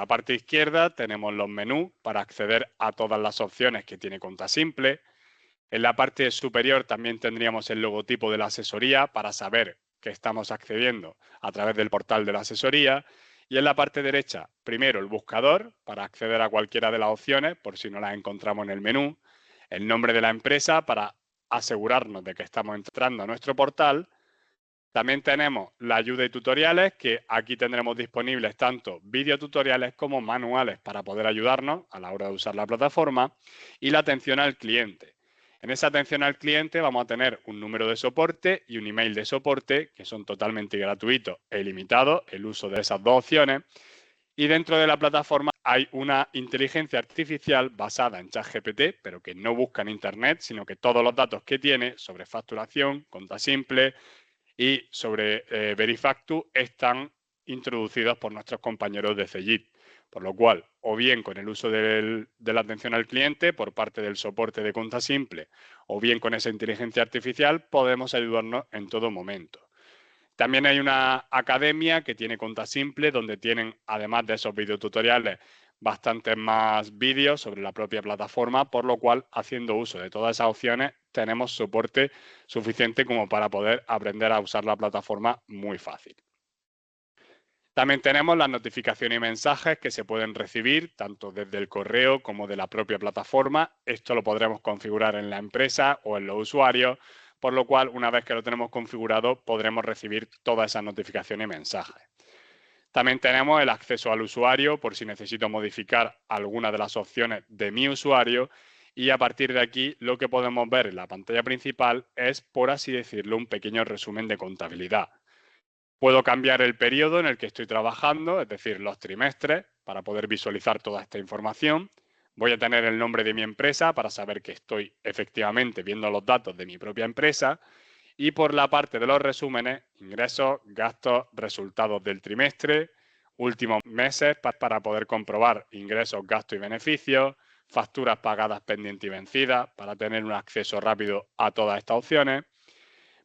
la parte izquierda tenemos los menús para acceder a todas las opciones que tiene Cuenta Simple. En la parte superior también tendríamos el logotipo de la asesoría para saber que estamos accediendo a través del portal de la asesoría. Y en la parte derecha, primero el buscador para acceder a cualquiera de las opciones, por si no las encontramos en el menú. El nombre de la empresa para asegurarnos de que estamos entrando a nuestro portal. También tenemos la ayuda y tutoriales, que aquí tendremos disponibles tanto videotutoriales como manuales para poder ayudarnos a la hora de usar la plataforma. Y la atención al cliente. En esa atención al cliente vamos a tener un número de soporte y un email de soporte que son totalmente gratuitos e ilimitados, el uso de esas dos opciones. Y dentro de la plataforma hay una inteligencia artificial basada en ChatGPT, pero que no busca en Internet, sino que todos los datos que tiene sobre facturación, Cuenta Simple y sobre Verifactu están introducidos por nuestros compañeros de Cegid. Por lo cual, o bien con el uso de la atención al cliente por parte del soporte de Cuenta Simple, o bien con esa inteligencia artificial, podemos ayudarnos en todo momento. También hay una academia que tiene Cuenta Simple, donde tienen, además de esos videotutoriales, bastantes más vídeos sobre la propia plataforma, por lo cual, haciendo uso de todas esas opciones, tenemos soporte suficiente como para poder aprender a usar la plataforma muy fácil. También tenemos las notificaciones y mensajes que se pueden recibir tanto desde el correo como de la propia plataforma. Esto lo podremos configurar en la empresa o en los usuarios, por lo cual, una vez que lo tenemos configurado, podremos recibir todas esas notificaciones y mensajes. También tenemos el acceso al usuario por si necesito modificar alguna de las opciones de mi usuario, y a partir de aquí lo que podemos ver en la pantalla principal es, por así decirlo, un pequeño resumen de contabilidad. Puedo cambiar el periodo en el que estoy trabajando, es decir, los trimestres, para poder visualizar toda esta información. Voy a tener el nombre de mi empresa para saber que estoy efectivamente viendo los datos de mi propia empresa. Y por la parte de los resúmenes, ingresos, gastos, resultados del trimestre, últimos meses para poder comprobar ingresos, gastos y beneficios, facturas pagadas pendientes y vencidas para tener un acceso rápido a todas estas opciones,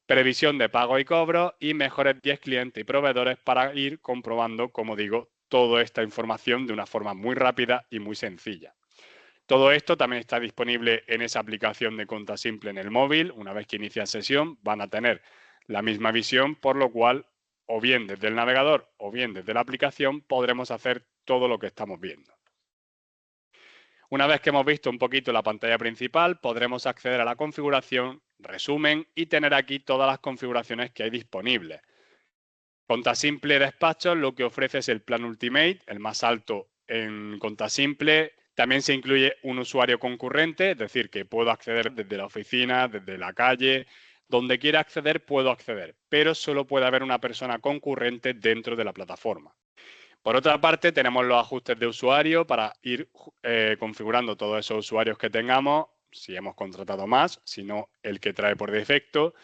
previsión de pago y cobro y mejores 10 clientes y proveedores para ir comprobando, como digo, toda esta información de una forma muy rápida y muy sencilla. Todo esto también está disponible en esa aplicación de Cuenta Simple en el móvil. Una vez que inician sesión van a tener la misma visión, por lo cual o bien desde el navegador o bien desde la aplicación podremos hacer todo lo que estamos viendo. Una vez que hemos visto un poquito la pantalla principal, podremos acceder a la configuración, resumen y tener aquí todas las configuraciones que hay disponibles. Cuenta Simple Despachos lo que ofrece es el plan Ultimate, el más alto en Cuenta Simple. También se incluye un usuario concurrente, es decir, que puedo acceder desde la oficina, desde la calle, donde quiera acceder puedo acceder, pero solo puede haber una persona concurrente dentro de la plataforma. Por otra parte, tenemos los ajustes de usuario para ir configurando todos esos usuarios que tengamos, si hemos contratado más, si no el que trae por defecto.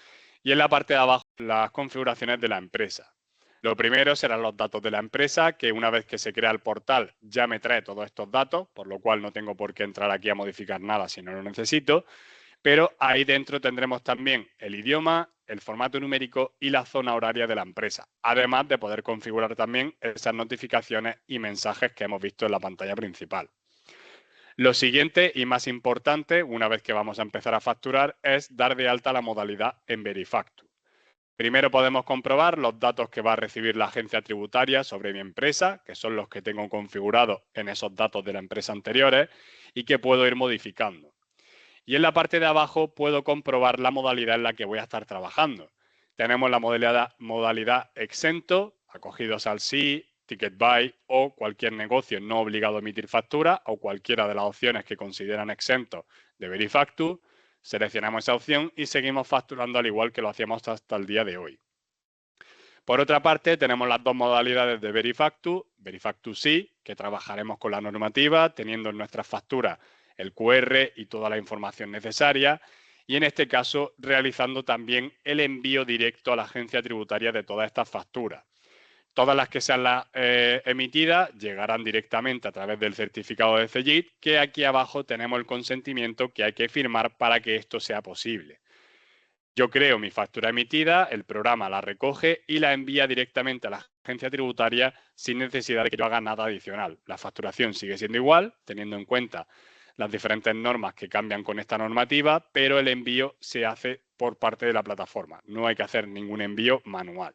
Y en la parte de abajo, las configuraciones de la empresa. Lo primero serán los datos de la empresa, que una vez que se crea el portal ya me trae todos estos datos, por lo cual no tengo por qué entrar aquí a modificar nada si no lo necesito. Pero ahí dentro tendremos también el idioma, el formato numérico y la zona horaria de la empresa, además de poder configurar también esas notificaciones y mensajes que hemos visto en la pantalla principal. Lo siguiente y más importante, una vez que vamos a empezar a facturar, es dar de alta la modalidad en Verifactu. Primero podemos comprobar los datos que va a recibir la agencia tributaria sobre mi empresa, que son los que tengo configurados en esos datos de la empresa anteriores y que puedo ir modificando. Y en la parte de abajo puedo comprobar la modalidad en la que voy a estar trabajando. Tenemos la modalidad exento, acogidos al SI, Ticket Buy o cualquier negocio no obligado a emitir factura o cualquiera de las opciones que consideran exentos de Verifactu. Seleccionamos esa opción y seguimos facturando al igual que lo hacíamos hasta el día de hoy. Por otra parte, tenemos las dos modalidades de Verifactu. Verifactu Sí, que trabajaremos con la normativa, teniendo en nuestras facturas el QR y toda la información necesaria, y en este caso realizando también el envío directo a la agencia tributaria de todas estas facturas. Todas las que sean emitidas llegarán directamente a través del certificado de Cegid, que aquí abajo tenemos el consentimiento que hay que firmar para que esto sea posible. Yo creo mi factura emitida, el programa la recoge y la envía directamente a la agencia tributaria sin necesidad de que yo haga nada adicional. La facturación sigue siendo igual, teniendo en cuenta las diferentes normas que cambian con esta normativa, pero el envío se hace por parte de la plataforma. No hay que hacer ningún envío manual.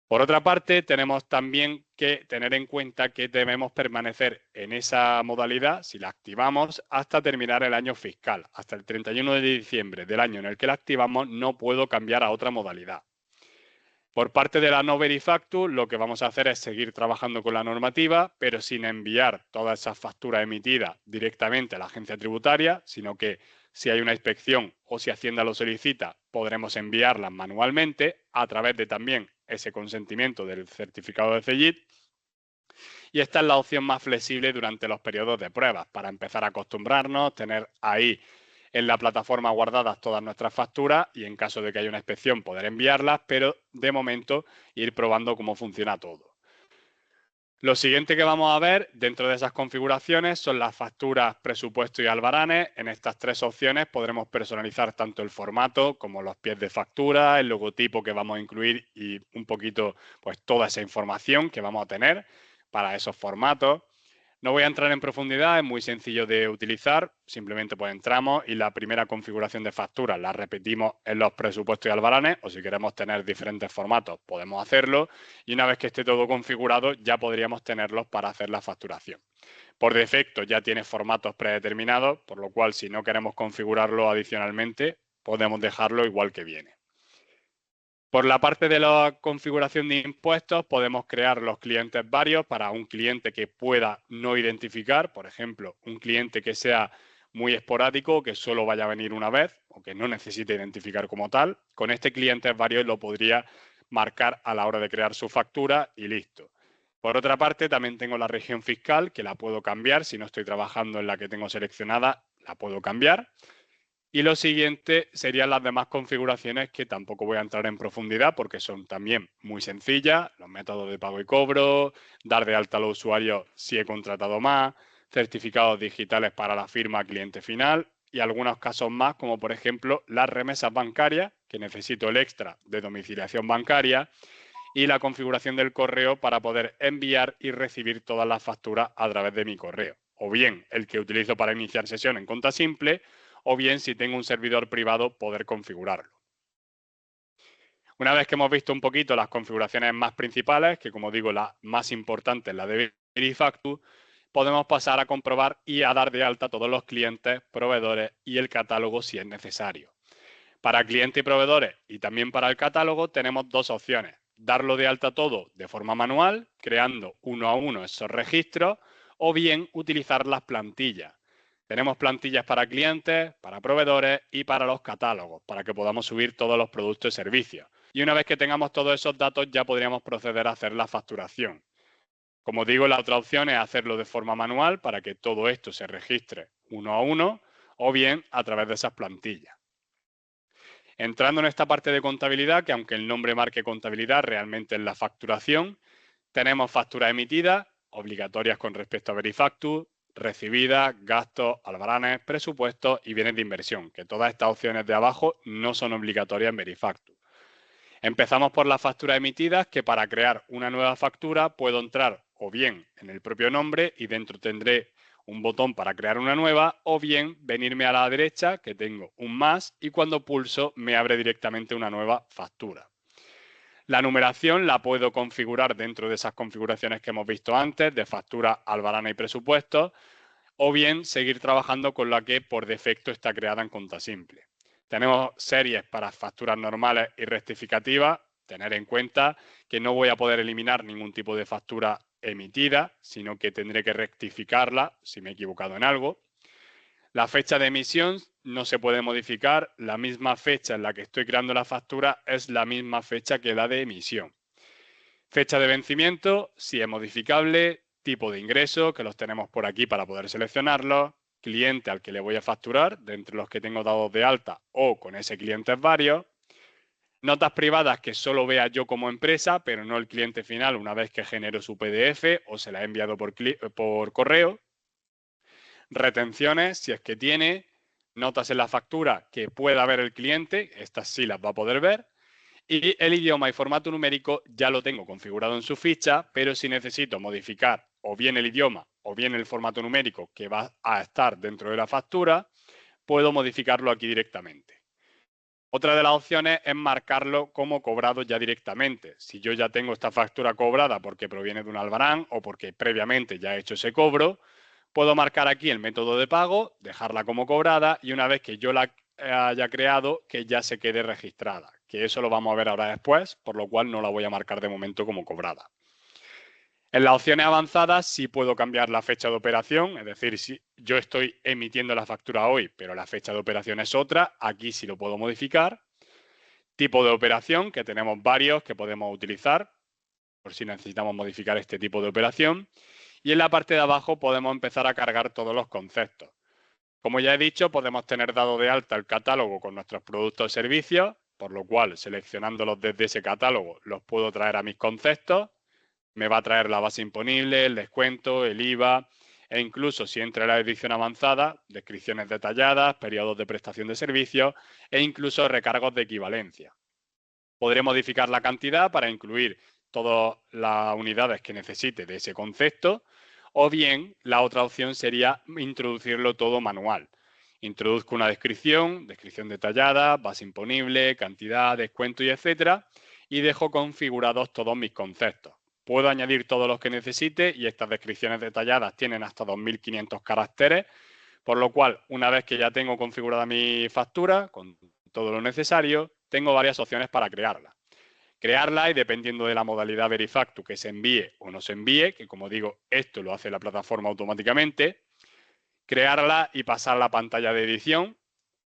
Por otra parte, tenemos también que tener en cuenta que debemos permanecer en esa modalidad, si la activamos, hasta terminar el año fiscal. Hasta el 31 de diciembre del año en el que la activamos, no puedo cambiar a otra modalidad. Por parte de la no Verifactu, lo que vamos a hacer es seguir trabajando con la normativa, pero sin enviar todas esas facturas emitidas directamente a la agencia tributaria, sino que si hay una inspección o si Hacienda lo solicita, podremos enviarlas manualmente a través de también ese consentimiento del certificado de CEGIT. Y esta es la opción más flexible durante los periodos de pruebas, para empezar a acostumbrarnos, tener ahí en la plataforma guardadas todas nuestras facturas y en caso de que haya una inspección poder enviarlas, pero de momento ir probando cómo funciona todo. Lo siguiente que vamos a ver dentro de esas configuraciones son las facturas, presupuesto y albaranes. En estas tres opciones podremos personalizar tanto el formato como los pies de factura, el logotipo que vamos a incluir y un poquito pues toda esa información que vamos a tener para esos formatos. No voy a entrar en profundidad, es muy sencillo de utilizar, simplemente pues entramos y la primera configuración de factura la repetimos en los presupuestos y albaranes, o si queremos tener diferentes formatos podemos hacerlo, y una vez que esté todo configurado ya podríamos tenerlos para hacer la facturación. Por defecto ya tiene formatos predeterminados, por lo cual si no queremos configurarlo adicionalmente podemos dejarlo igual que viene. Por la parte de la configuración de impuestos, podemos crear los clientes varios para un cliente que pueda no identificar, por ejemplo, un cliente que sea muy esporádico, que solo vaya a venir una vez o que no necesite identificar como tal. Con este cliente varios lo podría marcar a la hora de crear su factura y listo. Por otra parte, también tengo la región fiscal, que la puedo cambiar. Si no estoy trabajando en la que tengo seleccionada, la puedo cambiar. Y lo siguiente serían las demás configuraciones que tampoco voy a entrar en profundidad porque son también muy sencillas, los métodos de pago y cobro, dar de alta a los usuarios si he contratado más, certificados digitales para la firma cliente final y algunos casos más como por ejemplo las remesas bancarias, que necesito el extra de domiciliación bancaria y la configuración del correo para poder enviar y recibir todas las facturas a través de mi correo. O bien el que utilizo para iniciar sesión en Conta Simple, o bien si tengo un servidor privado poder configurarlo. Una vez que hemos visto un poquito las configuraciones más principales, que como digo la más importante es la de Verifactu, podemos pasar a comprobar y a dar de alta a todos los clientes, proveedores y el catálogo si es necesario. Para clientes y proveedores y también para el catálogo tenemos dos opciones. Darlo de alta todo de forma manual, creando uno a uno esos registros, o bien utilizar las plantillas. Tenemos plantillas para clientes, para proveedores y para los catálogos, para que podamos subir todos los productos y servicios. Y una vez que tengamos todos esos datos, ya podríamos proceder a hacer la facturación. Como digo, la otra opción es hacerlo de forma manual para que todo esto se registre uno a uno, o bien a través de esas plantillas. Entrando en esta parte de contabilidad, que aunque el nombre marque contabilidad, realmente es la facturación, tenemos facturas emitidas, obligatorias con respecto a Verifactu, recibidas, gastos, albaranes, presupuestos y bienes de inversión, que todas estas opciones de abajo no son obligatorias en Verifactu. Empezamos por las facturas emitidas, que para crear una nueva factura puedo entrar o bien en el propio nombre y dentro tendré un botón para crear una nueva, o bien venirme a la derecha, que tengo un más, y cuando pulso me abre directamente una nueva factura. La numeración la puedo configurar dentro de esas configuraciones que hemos visto antes, de factura, albarana y presupuesto, o bien seguir trabajando con la que por defecto está creada en Conta Simple. Tenemos series para facturas normales y rectificativas. Tener en cuenta que no voy a poder eliminar ningún tipo de factura emitida, sino que tendré que rectificarla si me he equivocado en algo. La fecha de emisión no se puede modificar. La misma fecha en la que estoy creando la factura es la misma fecha que la de emisión. Fecha de vencimiento, si es modificable. Tipo de ingreso, que los tenemos por aquí para poder seleccionarlos. Cliente al que le voy a facturar, de entre los que tengo dados de alta o con ese cliente varios. Notas privadas que solo vea yo como empresa, pero no el cliente final una vez que genero su PDF o se la he enviado por correo. Retenciones, si es que tiene. Notas en la factura que pueda ver el cliente, estas sí las va a poder ver. Y el idioma y formato numérico ya lo tengo configurado en su ficha, pero si necesito modificar o bien el idioma o bien el formato numérico que va a estar dentro de la factura, puedo modificarlo aquí directamente. Otra de las opciones es marcarlo como cobrado ya directamente. Si yo ya tengo esta factura cobrada porque proviene de un albarán o porque previamente ya he hecho ese cobro, puedo marcar aquí el método de pago, dejarla como cobrada y una vez que yo la haya creado, que ya se quede registrada. Que eso lo vamos a ver ahora después, por lo cual no la voy a marcar de momento como cobrada. En las opciones avanzadas sí puedo cambiar la fecha de operación, es decir, si yo estoy emitiendo la factura hoy, pero la fecha de operación es otra, aquí sí lo puedo modificar. Tipo de operación, que tenemos varios que podemos utilizar, por si necesitamos modificar este tipo de operación. Y en la parte de abajo podemos empezar a cargar todos los conceptos. Como ya he dicho, podemos tener dado de alta el catálogo con nuestros productos o servicios, por lo cual seleccionándolos desde ese catálogo los puedo traer a mis conceptos. Me va a traer la base imponible, el descuento, el IVA e incluso si entra en la edición avanzada, descripciones detalladas, periodos de prestación de servicios e incluso recargos de equivalencia. Podré modificar la cantidad para incluir todas las unidades que necesite de ese concepto o bien la otra opción sería introducirlo todo manual. Introduzco una descripción detallada, base imponible, cantidad, descuento y etcétera y dejo configurados todos mis conceptos. Puedo añadir todos los que necesite y estas descripciones detalladas tienen hasta 2500 caracteres, por lo cual una vez que ya tengo configurada mi factura con todo lo necesario, tengo varias opciones para crearla. Crearla y dependiendo de la modalidad Verifactu que se envíe o no se envíe, que como digo, esto lo hace la plataforma automáticamente, crearla y pasar la pantalla de edición.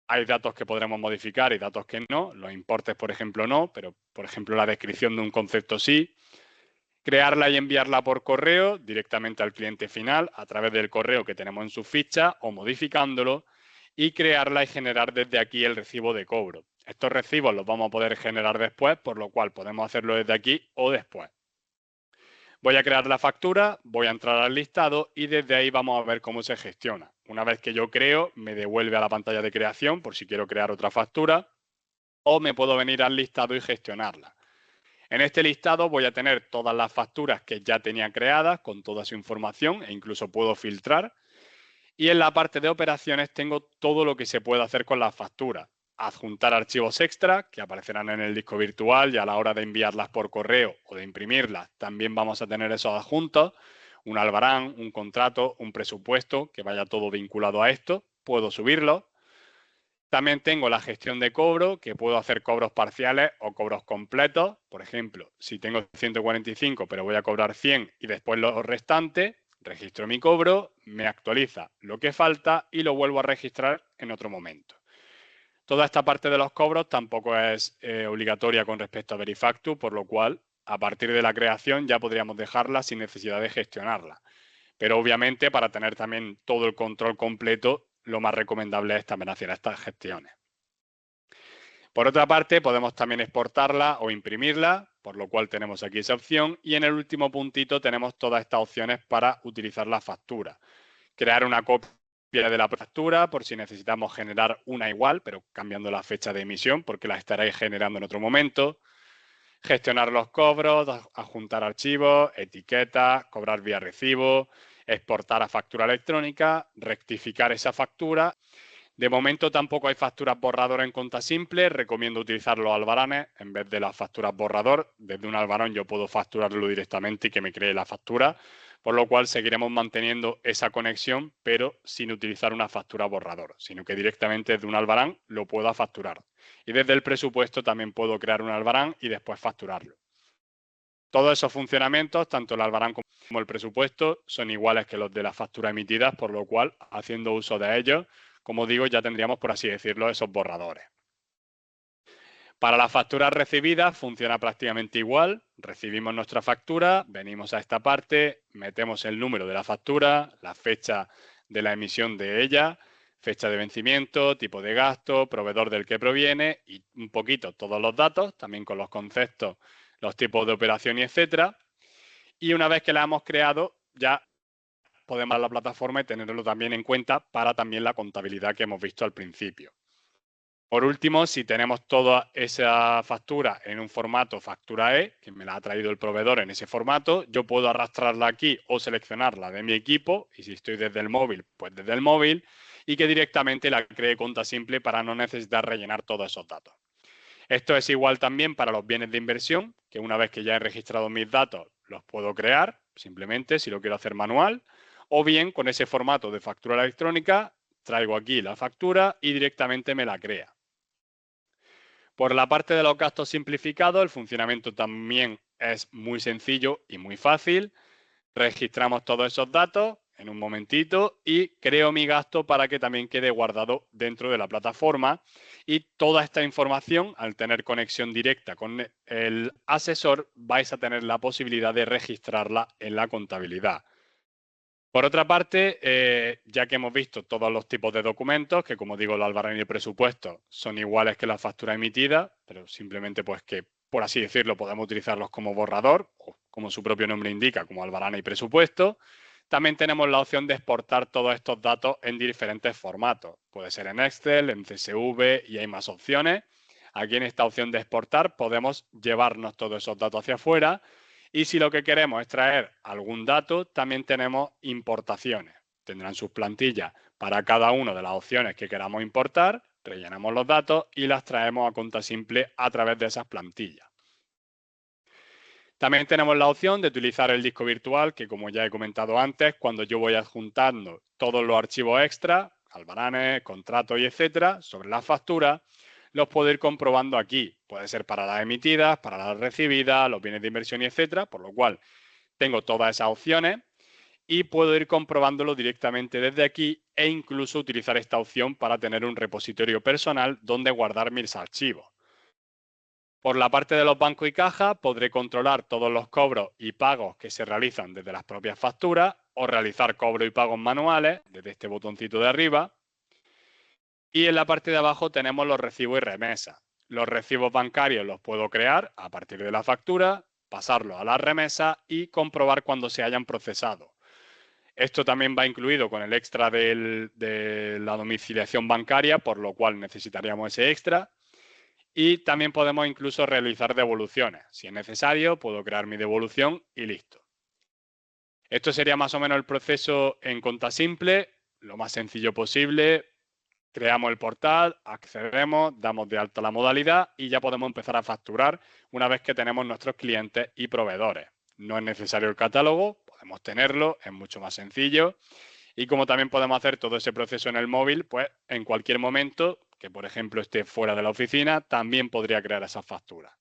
Hay datos que podremos modificar y datos que no. Los importes, por ejemplo, no, pero por ejemplo la descripción de un concepto sí. Crearla y enviarla por correo directamente al cliente final a través del correo que tenemos en su ficha o modificándolo y crearla y generar desde aquí el recibo de cobro. Estos recibos los vamos a poder generar después, por lo cual podemos hacerlo desde aquí o después. Voy a crear la factura, voy a entrar al listado y desde ahí vamos a ver cómo se gestiona. Una vez que yo creo, me devuelve a la pantalla de creación por si quiero crear otra factura o me puedo venir al listado y gestionarla. En este listado voy a tener todas las facturas que ya tenía creadas con toda su información e incluso puedo filtrar. Y en la parte de operaciones tengo todo lo que se puede hacer con las facturas. Adjuntar archivos extra que aparecerán en el disco virtual y a la hora de enviarlas por correo o de imprimirlas también vamos a tener esos adjuntos. Un albarán, un contrato, un presupuesto que vaya todo vinculado a esto. Puedo subirlo. También tengo la gestión de cobro, que puedo hacer cobros parciales o cobros completos. Por ejemplo, si tengo 145 pero voy a cobrar 100 y después los restantes, registro mi cobro, me actualiza lo que falta y lo vuelvo a registrar en otro momento. Toda esta parte de los cobros tampoco es obligatoria con respecto a Verifactu, por lo cual a partir de la creación ya podríamos dejarla sin necesidad de gestionarla. Pero obviamente para tener también todo el control completo, lo más recomendable es también hacer estas gestiones. Por otra parte, podemos también exportarla o imprimirla, por lo cual tenemos aquí esa opción. Y en el último puntito tenemos todas estas opciones para utilizar la factura. Crear una copia de la factura por si necesitamos generar una igual, pero cambiando la fecha de emisión, porque la estaréis generando en otro momento. Gestionar los cobros, adjuntar archivos, etiquetas, cobrar vía recibo, exportar a factura electrónica, rectificar esa factura. De momento tampoco hay facturas borrador en Conta Simple, recomiendo utilizar los albaranes en vez de las facturas borrador. Desde un albarán yo puedo facturarlo directamente y que me cree la factura, por lo cual seguiremos manteniendo esa conexión, pero sin utilizar una factura borrador, sino que directamente desde un albarán lo puedo facturar. Y desde el presupuesto también puedo crear un albarán y después facturarlo. Todos esos funcionamientos, tanto el albarán como el presupuesto, son iguales que los de las facturas emitidas, por lo cual, haciendo uso de ellos, como digo, ya tendríamos, por así decirlo, esos borradores. Para las facturas recibidas funciona prácticamente igual. Recibimos nuestra factura, venimos a esta parte, metemos el número de la factura, la fecha de la emisión de ella, fecha de vencimiento, tipo de gasto, proveedor del que proviene y un poquito todos los datos, también con los conceptos, los tipos de operación y etcétera. Y una vez que la hemos creado, ya podemos ir a la plataforma y tenerlo también en cuenta para también la contabilidad que hemos visto al principio. Por último, si tenemos toda esa factura en un formato factura E, que me la ha traído el proveedor en ese formato, yo puedo arrastrarla aquí o seleccionarla de mi equipo, y si estoy desde el móvil, pues desde el móvil, y que directamente la cree cuenta simple para no necesitar rellenar todos esos datos. Esto es igual también para los bienes de inversión, que una vez que ya he registrado mis datos, los puedo crear, simplemente si lo quiero hacer manual, o bien con ese formato de factura electrónica, traigo aquí la factura y directamente me la crea. Por la parte de los gastos simplificados, el funcionamiento también es muy sencillo y muy fácil. Registramos todos esos datos en un momentito y creo mi gasto para que también quede guardado dentro de la plataforma. Y toda esta información, al tener conexión directa con el asesor, vais a tener la posibilidad de registrarla en la contabilidad. Por otra parte, ya que hemos visto todos los tipos de documentos, que como digo, el albarán y el presupuesto son iguales que la factura emitida, pero simplemente pues que, por así decirlo, podemos utilizarlos como borrador, o como su propio nombre indica, como albarán y presupuesto. También tenemos la opción de exportar todos estos datos en diferentes formatos. Puede ser en Excel, en CSV y hay más opciones. Aquí en esta opción de exportar podemos llevarnos todos esos datos hacia afuera. Y si lo que queremos es traer algún dato, también tenemos importaciones. Tendrán sus plantillas para cada una de las opciones que queramos importar, rellenamos los datos y las traemos a cuenta simple a través de esas plantillas. También tenemos la opción de utilizar el disco virtual, que como ya he comentado antes, cuando yo voy adjuntando todos los archivos extra, albaranes, contratos y etcétera, sobre la factura, los puedo ir comprobando aquí. Puede ser para las emitidas, para las recibidas, los bienes de inversión y etcétera, por lo cual tengo todas esas opciones y puedo ir comprobándolo directamente desde aquí e incluso utilizar esta opción para tener un repositorio personal donde guardar mis archivos. Por la parte de los bancos y cajas, podré controlar todos los cobros y pagos que se realizan desde las propias facturas o realizar cobros y pagos manuales desde este botoncito de arriba. Y en la parte de abajo tenemos los recibos y remesas. Los recibos bancarios los puedo crear a partir de la factura, pasarlos a la remesa y comprobar cuando se hayan procesado. Esto también va incluido con el extra de la domiciliación bancaria, por lo cual necesitaríamos ese extra. Y también podemos incluso realizar devoluciones. Si es necesario, puedo crear mi devolución y listo. Esto sería más o menos el proceso en cuenta simple, lo más sencillo posible. Creamos el portal, accedemos, damos de alta la modalidad y ya podemos empezar a facturar una vez que tenemos nuestros clientes y proveedores. No es necesario el catálogo, podemos tenerlo, es mucho más sencillo. Y como también podemos hacer todo ese proceso en el móvil, pues en cualquier momento, que por ejemplo esté fuera de la oficina, también podría crear esas facturas.